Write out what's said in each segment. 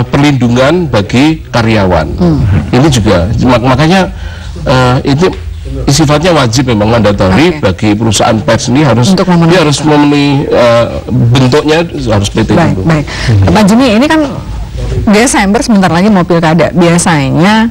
perlindungan bagi karyawan. Ini juga makanya itu sifatnya wajib, memang mandatori bagi perusahaan pers ini harus dia harus memenuhi bentuknya harus PT. Baik. Pak Jimmy, ini kan Desember sebentar lagi mau pilkada. Biasanya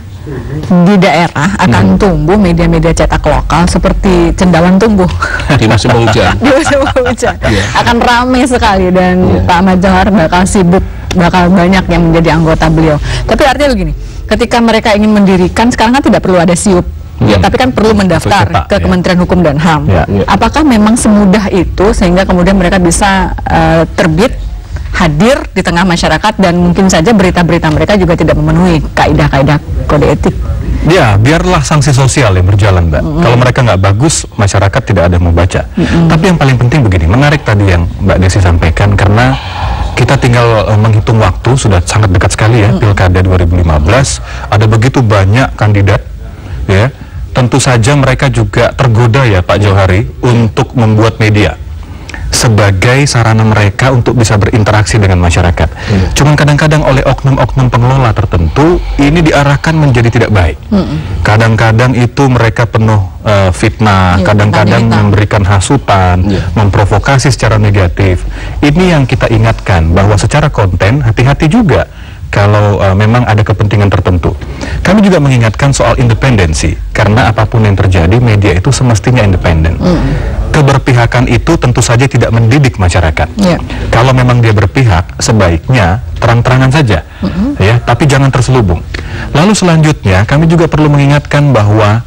di daerah akan tumbuh media-media cetak lokal seperti cendawan tumbuh di musim hujan. Di musim hujan akan ramai sekali, dan Pak Ahmad Johar bakal sibuk, bakal banyak yang menjadi anggota beliau. Tapi artinya begini, ketika mereka ingin mendirikan, sekarang kan tidak perlu ada SIUP, tapi kan perlu mendaftar ke Kementerian Hukum dan HAM. Apakah memang semudah itu sehingga kemudian mereka bisa terbit, hadir di tengah masyarakat, dan mungkin saja berita-berita mereka juga tidak memenuhi kaidah-kaidah kode etik? Ya, biarlah sanksi sosial yang berjalan, Mbak. Kalau mereka nggak bagus, masyarakat tidak ada yang mau baca. Tapi yang paling penting begini, menarik tadi yang Mbak Desi sampaikan, karena kita tinggal menghitung waktu, sudah sangat dekat sekali ya, Pilkada 2015, ada begitu banyak kandidat, ya. Tentu saja mereka juga tergoda ya Pak Johari untuk membuat media sebagai sarana mereka untuk bisa berinteraksi dengan masyarakat. Cuman kadang-kadang oleh oknum-oknum pengelola tertentu ini diarahkan menjadi tidak baik. Kadang-kadang itu mereka penuh fitnah, kadang-kadang memberikan hasutan, memprovokasi secara negatif. Ini yang kita ingatkan bahwa secara konten hati-hati juga kalau memang ada kepentingan tertentu. Kami juga mengingatkan soal independensi, karena apapun yang terjadi, media itu semestinya independen. Keberpihakan itu tentu saja tidak mendidik masyarakat. Kalau memang dia berpihak, sebaiknya terang-terangan saja, ya, tapi jangan terselubung. Lalu selanjutnya, kami juga perlu mengingatkan bahwa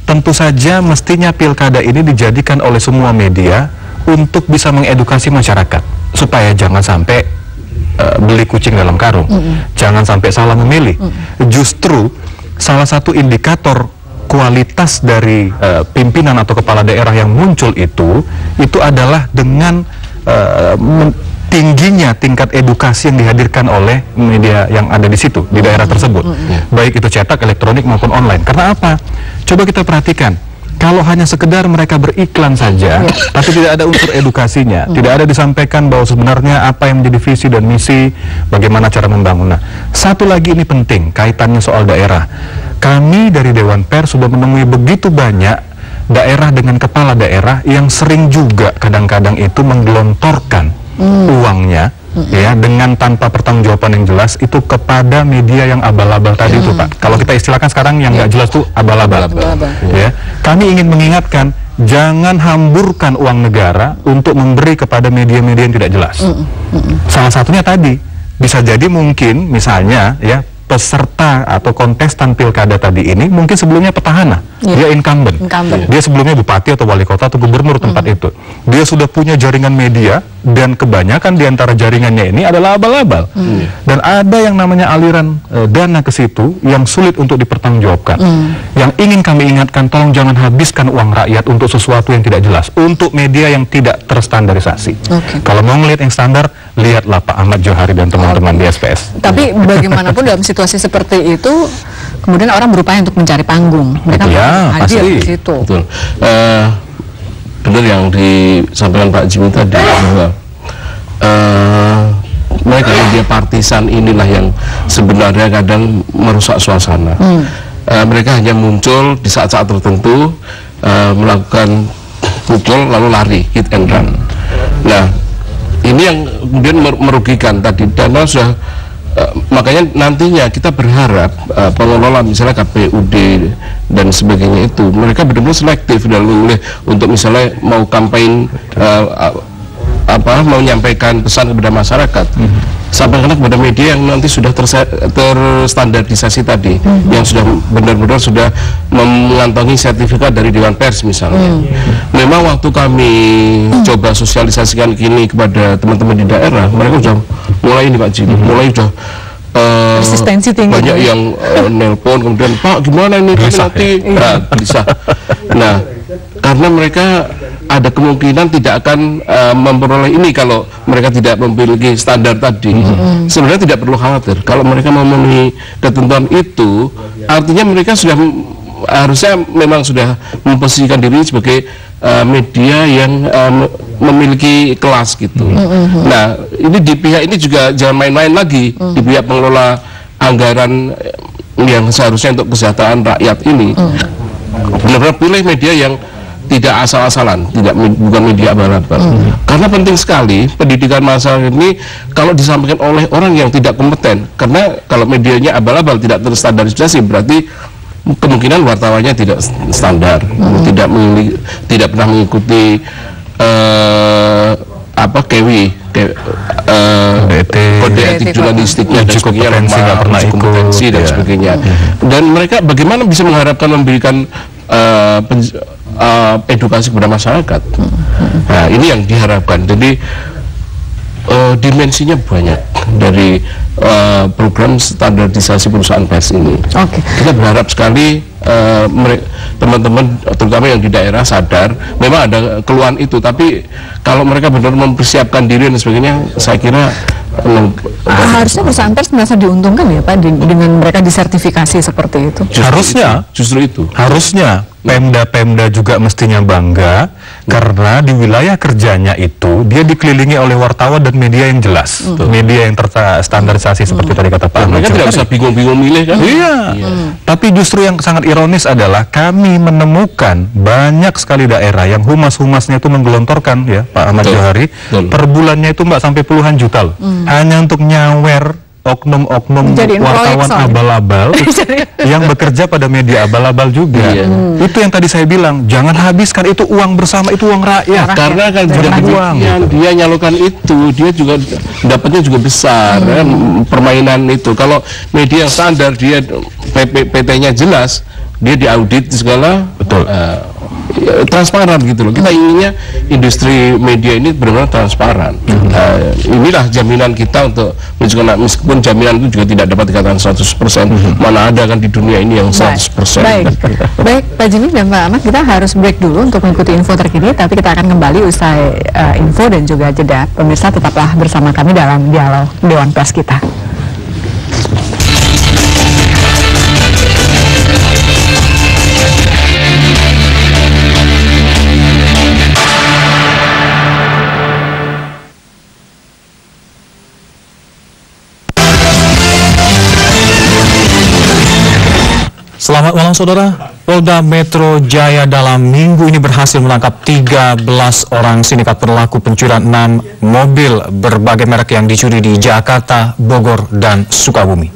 tentu saja mestinya pilkada ini dijadikan oleh semua media untuk bisa mengedukasi masyarakat, supaya jangan sampai beli kucing dalam karung, jangan sampai salah memilih. Justru salah satu indikator kualitas dari pimpinan atau kepala daerah yang muncul itu adalah dengan tingginya tingkat edukasi yang dihadirkan oleh media yang ada di situ, di daerah tersebut, baik itu cetak, elektronik maupun online. Karena apa? Coba kita perhatikan, kalau hanya sekedar mereka beriklan saja, tapi tidak ada unsur edukasinya, tidak ada disampaikan bahwa sebenarnya apa yang menjadi visi dan misi, bagaimana cara membangun. Nah, satu lagi ini penting, kaitannya soal daerah. Kami dari Dewan Pers sudah menemui begitu banyak daerah dengan kepala daerah yang sering juga kadang-kadang itu menggelontorkan uangnya, ya, dengan tanpa pertanggungjawaban yang jelas itu kepada media yang abal-abal tadi itu, Pak. Kalau kita istilahkan sekarang yang nggak jelas tuh abal-abal. Ya, kami ingin mengingatkan, jangan hamburkan uang negara untuk memberi kepada media-media yang tidak jelas. Salah satunya tadi bisa jadi mungkin misalnya ya, peserta atau kontestan pilkada tadi ini mungkin sebelumnya petahana, dia incumbent. Dia sebelumnya bupati atau wali kota atau gubernur tempat itu. Dia sudah punya jaringan media, dan kebanyakan diantara jaringannya ini adalah abal-abal. Dan ada yang namanya aliran dana ke situ yang sulit untuk dipertanggungjawabkan. Yang ingin kami ingatkan, tolong jangan habiskan uang rakyat untuk sesuatu yang tidak jelas, untuk media yang tidak terstandarisasi. Kalau mau melihat yang standar, lihatlah Pak Ahmad Johari dan teman-teman di SPS. Tapi bagaimanapun dalam situasi seperti itu, kemudian orang berupaya untuk mencari panggung. Mereka hadir di situ. Betul. Benar yang disampaikan Pak Jimmy tadi, bahwa mereka media partisan inilah yang sebenarnya kadang merusak suasana. Mereka hanya muncul di saat-saat tertentu, melakukan pukul lalu lari, hit and run. Nah, ini yang kemudian merugikan tadi, dana sudah makanya nantinya kita berharap pengelola misalnya KPUD dan sebagainya itu mereka benar-benar selektif dalam memilih untuk misalnya mau kampanye mau menyampaikan pesan kepada masyarakat, sampaikan kepada media yang nanti sudah terstandardisasi tadi, yang sudah benar-benar sudah mengantongi sertifikat dari Dewan Pers misalnya. Memang waktu kami coba sosialisasikan gini kepada teman-teman di daerah, mereka sudah mulai ini Pak Jimmy, mulai sudah resistensi tinggi, banyak yang nelpon kemudian, Pak gimana ini nanti bisa. Nah, karena mereka ada kemungkinan tidak akan memperoleh ini kalau mereka tidak memiliki standar tadi. Sebenarnya tidak perlu khawatir kalau mereka memenuhi ketentuan itu, artinya mereka sudah harusnya memang sudah memposisikan diri sebagai media yang memiliki kelas gitu. Nah, ini di pihak ini juga jangan main-main lagi di pihak pengelola anggaran yang seharusnya untuk kesejahteraan rakyat ini. Benar-benar pilih media yang tidak asal-asalan, bukan media abal-abal. Karena penting sekali pendidikan masyarakat ini kalau disampaikan oleh orang yang tidak kompeten. Karena kalau medianya abal-abal, tidak terstandarisasi, berarti kemungkinan wartawannya tidak standar, tidak pernah mengikuti kode etik jurnalistiknya dan sebagainya, kompetensi dan sebagainya. Dan mereka bagaimana bisa mengharapkan memberikan edukasi kepada masyarakat? Nah, ini yang diharapkan. Jadi dimensinya banyak dari program standarisasi perusahaan pers ini. Kita berharap sekali teman-teman terutama yang di daerah sadar memang ada keluhan itu, tapi kalau mereka benar mempersiapkan diri dan sebagainya, saya kira harusnya perusahaan pers merasa diuntungkan ya Pak dengan mereka disertifikasi seperti itu. Justru itu harusnya Pemda juga mestinya bangga karena di wilayah kerjanya itu dia dikelilingi oleh wartawan dan media yang jelas, media yang terstandarisasi seperti tadi kata Pak. Mereka tidak usah bingung-bingung milih kan? Iya. Tapi justru yang sangat ironis adalah kami menemukan banyak sekali daerah yang humas-humasnya itu menggelontorkan ya Pak Ahmad Johari, per bulannya itu Mbak sampai puluhan juta loh, hanya untuk nyawer oknum-oknum wartawan abal-abal yang bekerja pada media abal-abal juga. Itu yang tadi saya bilang, jangan habiskan itu uang bersama, itu uang rakyat. Karena kan dia nyalurkan itu, dia juga dapatnya juga besar. Permainan itu, kalau media yang standar, dia PT-nya jelas, dia diaudit segala, transparan gitu loh. Kita inginnya industri media ini benar-benar transparan. Inilah jaminan kita untuk menunjukkan, meskipun jaminan itu juga tidak dapat dikatakan 100%, mana ada kan di dunia ini yang 100%. Baik Pak Jimmy dan Pak Ahmad, kita harus break dulu untuk mengikuti info terkini, tapi kita akan kembali usai info dan juga jeda. Pemirsa tetaplah bersama kami dalam dialog Dewan Pers kita. Selamat malam saudara. Polda Metro Jaya dalam minggu ini berhasil menangkap 13 orang sindikat pelaku pencurian 6 mobil berbagai merek yang dicuri di Jakarta, Bogor, dan Sukabumi.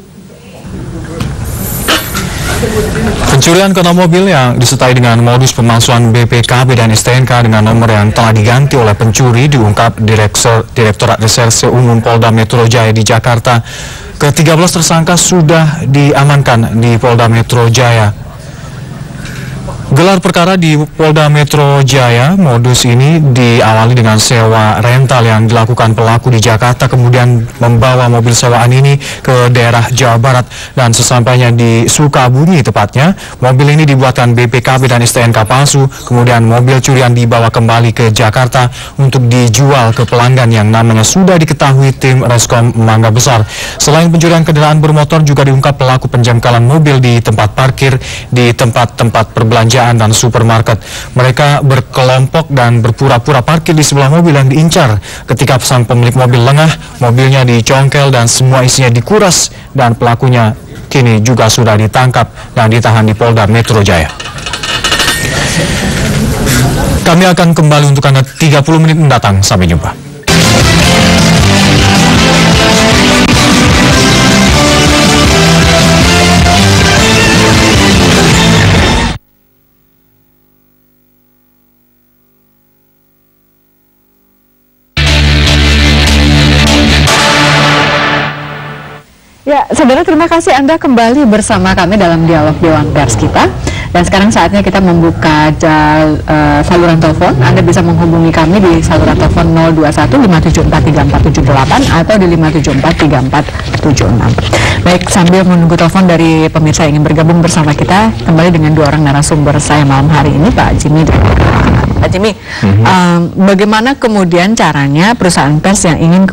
Pencurian ke-6 mobil yang disertai dengan modus pemalsuan BPKB dan STNK dengan nomor yang telah diganti oleh pencuri diungkap Direktorat Reserse Umum Polda Metro Jaya di Jakarta. Ke-13 tersangka sudah diamankan di Polda Metro Jaya. Gelar perkara di Polda Metro Jaya, modus ini diawali dengan sewa rental yang dilakukan pelaku di Jakarta, kemudian membawa mobil sewaan ini ke daerah Jawa Barat, dan sesampainya di Sukabumi tepatnya, mobil ini dibuatkan BPKB dan STNK palsu, kemudian mobil curian dibawa kembali ke Jakarta untuk dijual ke pelanggan yang namanya sudah diketahui tim Reskom Mangga Besar. Selain pencurian kendaraan bermotor, juga diungkap pelaku penjamkalan mobil di tempat parkir, di tempat-tempat perbelanjaan dan supermarket. Mereka berkelompok dan berpura-pura parkir di sebelah mobil yang diincar. Ketika sang pemilik mobil lengah, mobilnya dicongkel dan semua isinya dikuras, dan pelakunya kini juga sudah ditangkap dan ditahan di Polda Metro Jaya. Kami akan kembali untuk Anda 30 menit mendatang. Sampai jumpa. Ya, saudara, terima kasih Anda kembali bersama kami dalam dialog Dewan Pers kita. Dan sekarang saatnya kita membuka saluran telepon. Anda bisa menghubungi kami di saluran telepon 021-574-3478 atau di 574-3476. Baik, sambil menunggu telepon dari pemirsa yang ingin bergabung bersama kita, kembali dengan dua orang narasumber saya malam hari ini, Pak Jimmy dan Pak Jimmy. Bagaimana kemudian caranya perusahaan pers yang ingin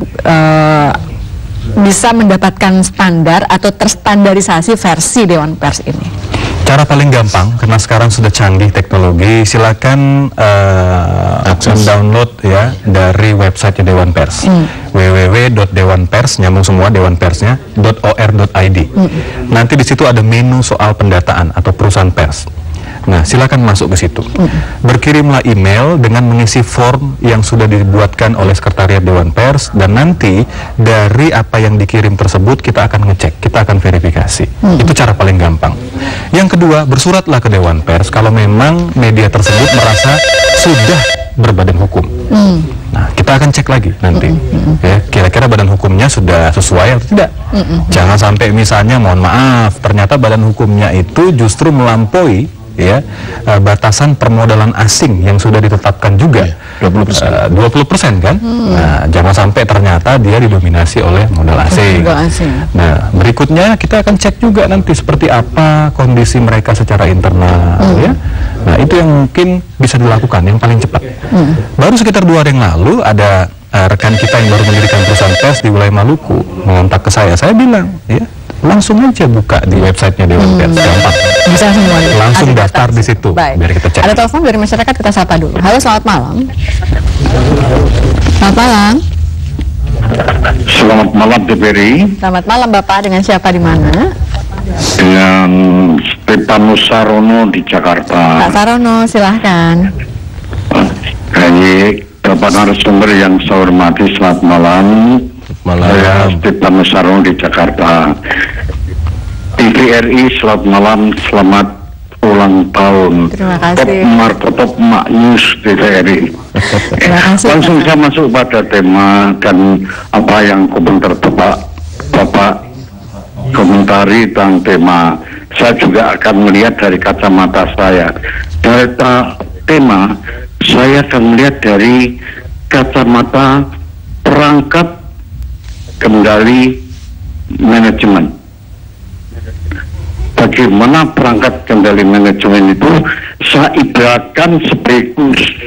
bisa mendapatkan standar atau terstandarisasi versi Dewan Pers ini? Cara paling gampang, karena sekarang sudah canggih teknologi, silakan download ya dari website Dewan Pers, www.dewanpers, nyambung semua Dewan Persnya, .or.id. Nanti di situ ada menu soal pendataan atau perusahaan pers. Nah, silakan masuk ke situ. Berkirimlah email dengan mengisi form yang sudah dibuatkan oleh Sekretariat Dewan Pers, dan nanti dari apa yang dikirim tersebut kita akan ngecek, kita akan verifikasi. Itu cara paling gampang. Yang kedua, bersuratlah ke Dewan Pers kalau memang media tersebut merasa sudah berbadan hukum. Nah, kita akan cek lagi nanti, ya, kira-kira badan hukumnya sudah sesuai atau tidak. Jangan sampai misalnya, mohon maaf, ternyata badan hukumnya itu justru melampaui ya batasan permodalan asing yang sudah ditetapkan juga, 20% kan. Nah, jangan sampai ternyata dia didominasi oleh modal asing. Nah, berikutnya kita akan cek juga nanti seperti apa kondisi mereka secara internal, ya. Nah, itu yang mungkin bisa dilakukan yang paling cepat. Baru sekitar 2 hari yang lalu ada rekan kita yang baru mendirikan perusahaan pers di wilayah Maluku mengontak ke saya bilang, ya, langsung aja buka di websitenya Dewan Pers, gampang. Bisa semua. Langsung daftar di situ. Baik. Biar kita cek. Ada telepon dari masyarakat, kita sapa dulu. Halo, selamat malam. Selamat malam. Selamat malam, TVRI. Selamat malam, Bapak. Dengan siapa di mana? Dengan Stefanus Sarono di Jakarta. Pak Sarono, silahkan. Baik, Bapak narasumber yang saya hormati, selamat malam. Saya Stefanus Sarono di Jakarta. TVRI, selamat malam, selamat ulang tahun. Terima kasih. Top Markotop Maknyus TVRI. Terima kasih. Langsung saya masuk pada tema dan apa yang komentar Bapak komentari tentang tema. Saya juga akan melihat dari kacamata saya. Dari tema, saya akan melihat dari kacamata perangkat kendali manajemen. Bagaimana perangkat kendali manajemen itu saya ibaratkan sebagai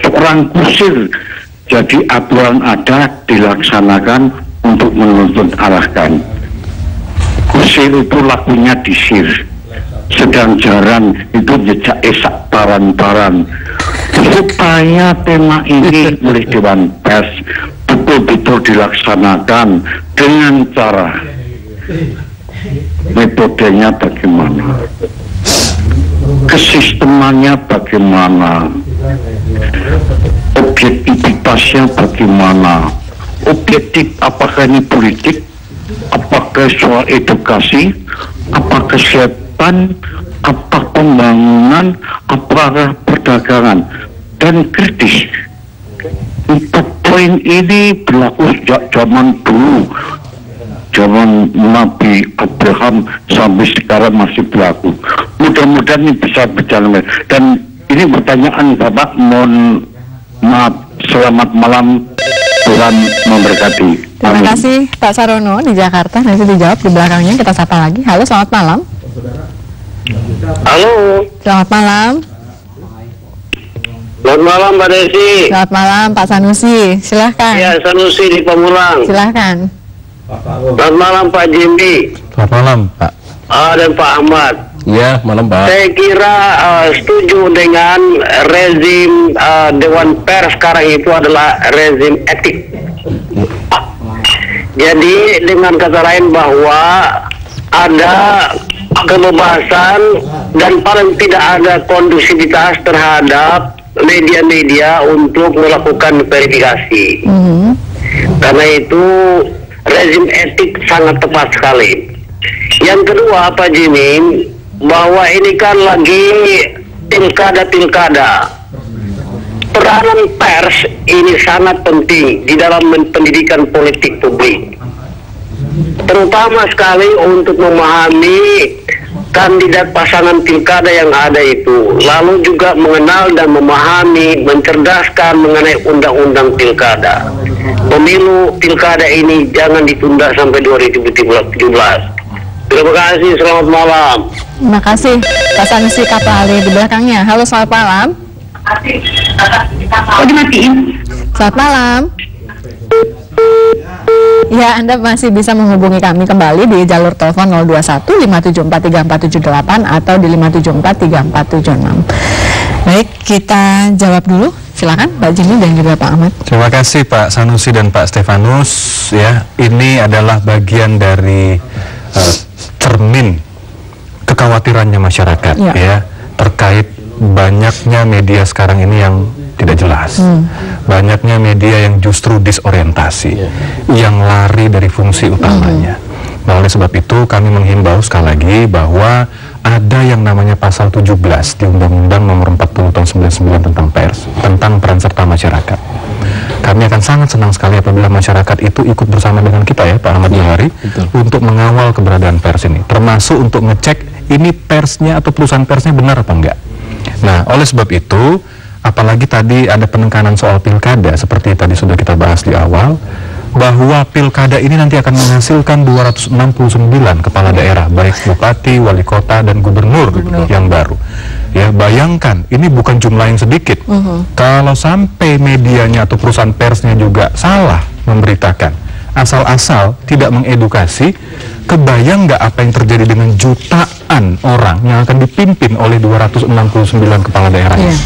seorang kusir. Jadi aturan ada, dilaksanakan untuk menuntun arahkan. Kusir itu lakunya disir, sedang jaran itu jejak esak taran-taran. Supaya tema ini oleh Dewan Pers betul-betul dilaksanakan dengan cara metodenya bagaimana, kesistemannya bagaimana, objektivitasnya bagaimana, objektif apakah ini politik, apakah soal edukasi, apakah kesehatan, apa pembangunan, apakah perdagangan, dan kritis. Untuk poin ini berlaku sejak zaman dulu, zaman Nabi Abraham sampai sekarang masih berlaku. Mudah-mudahan ini bisa berjalan. Dan ini pertanyaan Bapak, mohon maaf, selamat malam, Tuhan memberkati. Terima kasih Pak Sarono di Jakarta. Nanti dijawab di belakangnya, kita sapa lagi. Halo, selamat malam. Halo. Selamat malam. Selamat malam Mbak Desi. Selamat malam Pak Sanusi, silahkan. Ya, Sanusi di Pamulang. Silahkan. Selamat malam Pak Jimmy. Selamat malam, Pak. Dan Pak Ahmad. Ya, malam Pak. Saya kira setuju dengan rezim Dewan Pers sekarang itu adalah rezim etik. Jadi dengan kata lain bahwa ada kebebasan dan paling tidak ada kondusivitas terhadap media-media untuk melakukan verifikasi. Karena itu rezim etik sangat tepat sekali. Yang kedua, Pak Jimmy, bahwa ini kan lagi pilkada. Peranan pers ini sangat penting di dalam pendidikan politik publik. Terutama sekali untuk memahami kandidat pasangan pilkada yang ada itu, lalu juga mengenal dan memahami, mencerdaskan mengenai undang-undang pilkada. Pemilu pilkada ini jangan ditunda sampai 2017. Terima kasih, selamat malam. Terima kasih Pak Sanusi Kapali di belakangnya. Halo, selamat malam. Oh, dimatiin. Selamat malam. Ya, Anda masih bisa menghubungi kami kembali di jalur telepon 021-574-3478 atau di 574-3476. Baik, kita jawab dulu. Silakan Pak Jimmy dan juga Pak Ahmad. Terima kasih Pak Sanusi dan Pak Stefanus. Ya, ini adalah bagian dari cermin kekhawatirannya masyarakat ya terkait banyaknya media sekarang ini yang tidak jelas, banyaknya media yang justru disorientasi, yang lari dari fungsi utamanya. Nah, oleh sebab itu kami menghimbau sekali lagi bahwa ada yang namanya pasal 17 di Undang-Undang Nomor 40 Tahun 99 tentang pers, tentang peran serta masyarakat. Kami akan sangat senang sekali apabila masyarakat itu ikut bersama dengan kita ya Pak Ahmad Johari untuk mengawal keberadaan pers ini, termasuk untuk ngecek ini persnya atau perusahaan persnya benar apa enggak. Nah, oleh sebab itu, apalagi tadi ada penekanan soal pilkada, seperti tadi sudah kita bahas di awal, bahwa pilkada ini nanti akan menghasilkan 269 kepala daerah, baik bupati, wali kota, dan gubernur yang baru. Ya, bayangkan, ini bukan jumlah yang sedikit. Kalau sampai medianya atau perusahaan persnya juga salah memberitakan, asal-asal tidak mengedukasi, kebayang nggak apa yang terjadi dengan jutaan orang yang akan dipimpin oleh 269 kepala daerah ini.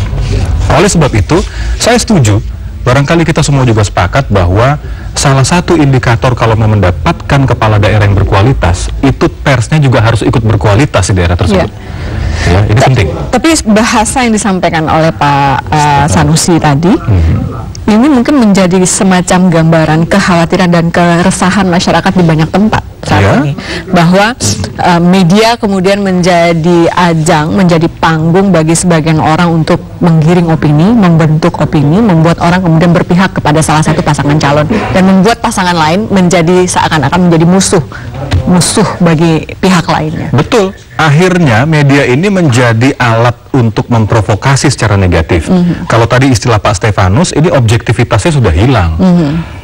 Oleh sebab itu, saya setuju, barangkali kita semua juga sepakat bahwa salah satu indikator kalau mau mendapatkan kepala daerah yang berkualitas, itu persnya juga harus ikut berkualitas di daerah tersebut. Ya, ini penting. Tapi bahasa yang disampaikan oleh Pak Sanusi tadi, ini mungkin menjadi semacam gambaran kekhawatiran dan keresahan masyarakat di banyak tempat saat ini, bahwa media kemudian menjadi ajang, menjadi panggung bagi sebagian orang untuk menggiring opini, membentuk opini, membuat orang kemudian berpihak kepada salah satu pasangan calon dan membuat pasangan lain menjadi seakan-akan menjadi musuh bagi pihak lainnya. Betul. Akhirnya media ini menjadi alat untuk memprovokasi secara negatif. Kalau tadi istilah Pak Stefanus, ini objektivitasnya sudah hilang.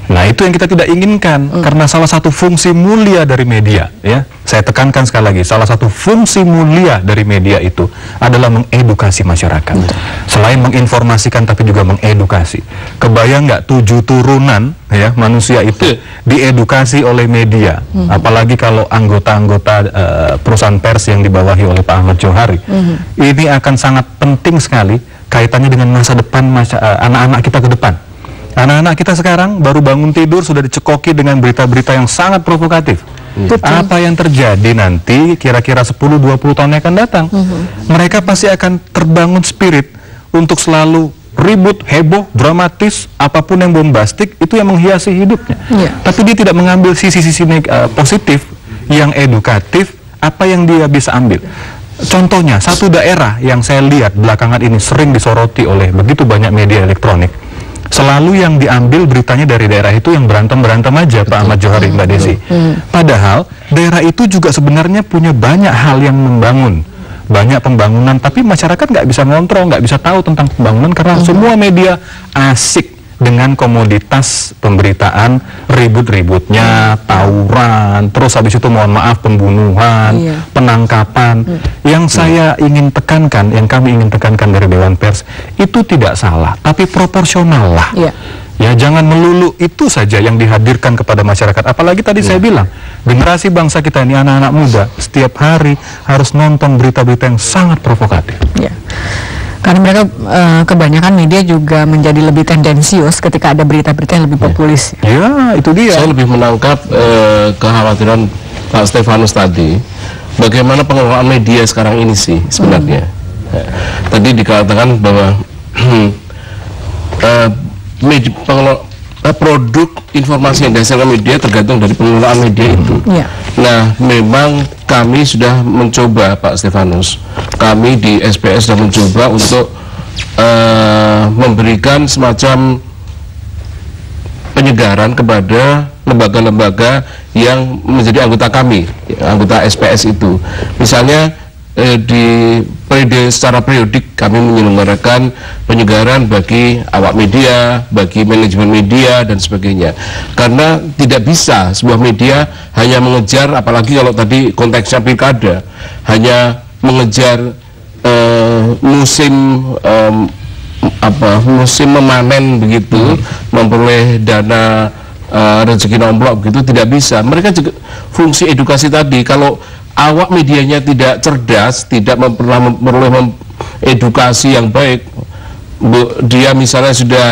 Nah, itu yang kita tidak inginkan, karena salah satu fungsi mulia dari media, ya, saya tekankan sekali lagi, salah satu fungsi mulia dari media itu adalah mengedukasi masyarakat. Selain menginformasikan, tapi juga mengedukasi. Kebayang nggak 7 turunan ya manusia itu diedukasi oleh media, apalagi kalau anggota-anggota perusahaan pers yang dibawahi oleh Pak Ahmad Johari. Ini akan sangat penting sekali kaitannya dengan masa depan anak-anak kita ke depan. Anak-anak kita sekarang baru bangun tidur sudah dicekoki dengan berita-berita yang sangat provokatif. Apa yang terjadi nanti kira-kira 10-20 tahun yang akan datang? Mereka pasti akan terbangun spirit untuk selalu ribut, heboh, dramatis, apapun yang bombastik, itu yang menghiasi hidupnya. Tapi dia tidak mengambil sisi-sisi positif yang edukatif, apa yang dia bisa ambil. Contohnya, satu daerah yang saya lihat belakangan ini sering disoroti oleh begitu banyak media elektronik, selalu yang diambil beritanya dari daerah itu yang berantem-berantem aja, Pak Ahmad Johari, Mbak Desi. Padahal daerah itu juga sebenarnya punya banyak hal yang membangun, banyak pembangunan, tapi masyarakat nggak bisa ngontrol, nggak bisa tahu tentang pembangunan karena semua media asik dengan komoditas pemberitaan ribut-ributnya, tawuran, terus habis itu mohon maaf pembunuhan, penangkapan. Yang saya ingin tekankan, yang kami ingin tekankan dari Dewan Pers, itu tidak salah, tapi proporsional lah. Ya, jangan melulu itu saja yang dihadirkan kepada masyarakat. Apalagi tadi saya bilang, generasi bangsa kita ini anak-anak muda setiap hari harus nonton berita-berita yang sangat provokatif. Karena mereka kebanyakan media juga menjadi lebih tendensius ketika ada berita-berita yang lebih populis. Ya, itu dia. Saya lebih menangkap kekhawatiran Pak Stefanus tadi, bagaimana pengelolaan media sekarang ini sih sebenarnya. Tadi dikatakan bahwa produk informasi yang dihasilkan media tergantung dari pengelolaan media itu. Nah, memang kami sudah mencoba, Pak Stefanus, kami di SPS sudah mencoba untuk memberikan semacam penyegaran kepada lembaga-lembaga yang menjadi anggota kami, anggota SPS itu. Misalnya di periode secara periodik kami menyelenggarakan penyegaran bagi awak media, bagi manajemen media dan sebagainya. Karena tidak bisa sebuah media hanya mengejar, apalagi kalau tadi konteksnya pilkada, hanya mengejar musim musim memanen begitu, memperoleh dana rezeki nomplok begitu, tidak bisa. Mereka juga fungsi edukasi tadi, kalau awak medianya tidak cerdas, tidak pernah memperoleh edukasi yang baik, dia misalnya sudah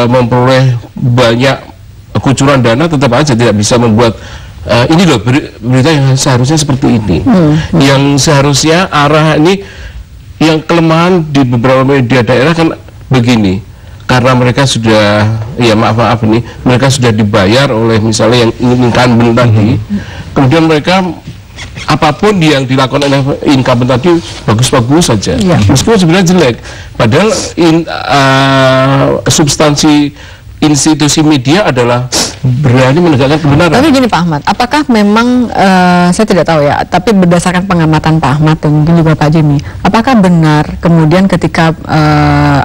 memperoleh banyak kucuran dana, tetap aja tidak bisa membuat ini loh berita yang seharusnya seperti ini. Yang seharusnya arah ini, yang kelemahan di beberapa media daerah kan begini, karena mereka sudah, ya maaf ini, mereka sudah dibayar oleh misalnya yang incumbent tadi, kemudian mereka apapun yang dilakukan oleh incumbent tadi bagus-bagus saja, meskipun sebenarnya jelek, padahal substansi institusi media adalah berani menegakkan kebenaran. Tapi gini Pak Ahmad, apakah memang saya tidak tahu ya, tapi berdasarkan pengamatan Pak Ahmad dan mungkin juga Pak Jimmy, apakah benar kemudian ketika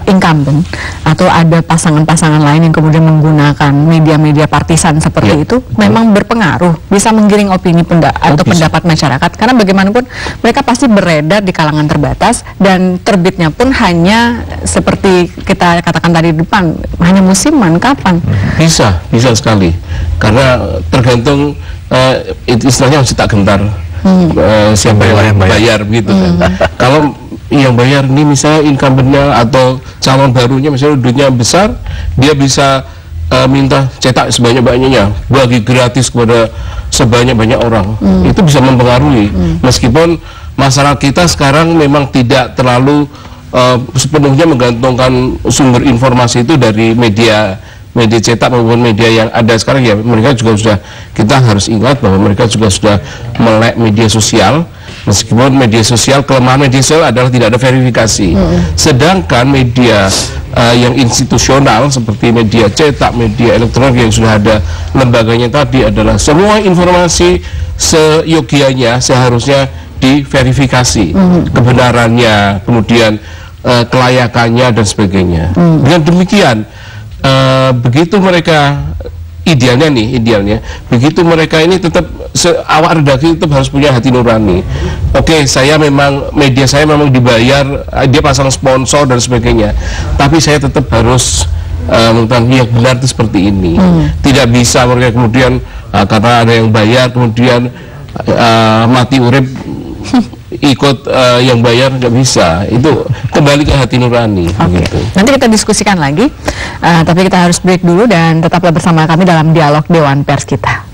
incumbent atau ada pasangan-pasangan lain yang kemudian menggunakan media-media partisan seperti itu memang berpengaruh, bisa menggiring opini atau pendapat masyarakat, karena bagaimanapun mereka pasti beredar di kalangan terbatas dan terbitnya pun hanya seperti kita katakan tadi di depan, hanya musiman. Kapan? Bisa sekali, karena tergantung istilahnya masih tak gentar siapa yang bayar begitu kan. Kalau yang bayar ini misalnya incumbentnya atau calon barunya misalnya duitnya besar, dia bisa minta cetak sebanyak-banyaknya, bagi gratis kepada sebanyak-banyak orang. Itu bisa mempengaruhi, meskipun masyarakat kita sekarang memang tidak terlalu sepenuhnya menggantungkan sumber informasi itu dari media cetak maupun media yang ada sekarang. Ya mereka juga sudah, kita harus ingat bahwa mereka juga sudah melek media sosial, meskipun media sosial, kelemahan media sosial adalah tidak ada verifikasi. Sedangkan media yang institusional seperti media cetak, media elektronik yang sudah ada lembaganya tadi, adalah semua informasi seyogianya seharusnya diverifikasi kebenarannya, kemudian kelayakannya dan sebagainya. Dengan demikian begitu mereka idealnya begitu mereka ini tetap awak redaksi tetap harus punya hati nurani. Oke, media saya memang dibayar, dia pasang sponsor dan sebagainya, tapi saya tetap harus mengatakan yang benar itu seperti ini. Tidak bisa mereka kemudian karena ada yang bayar kemudian mati urip ikut yang bayar, nggak bisa. Itu kembali ke hati nurani. Gitu. Nanti kita diskusikan lagi, tapi kita harus break dulu dan tetaplah bersama kami dalam dialog Dewan Pers kita.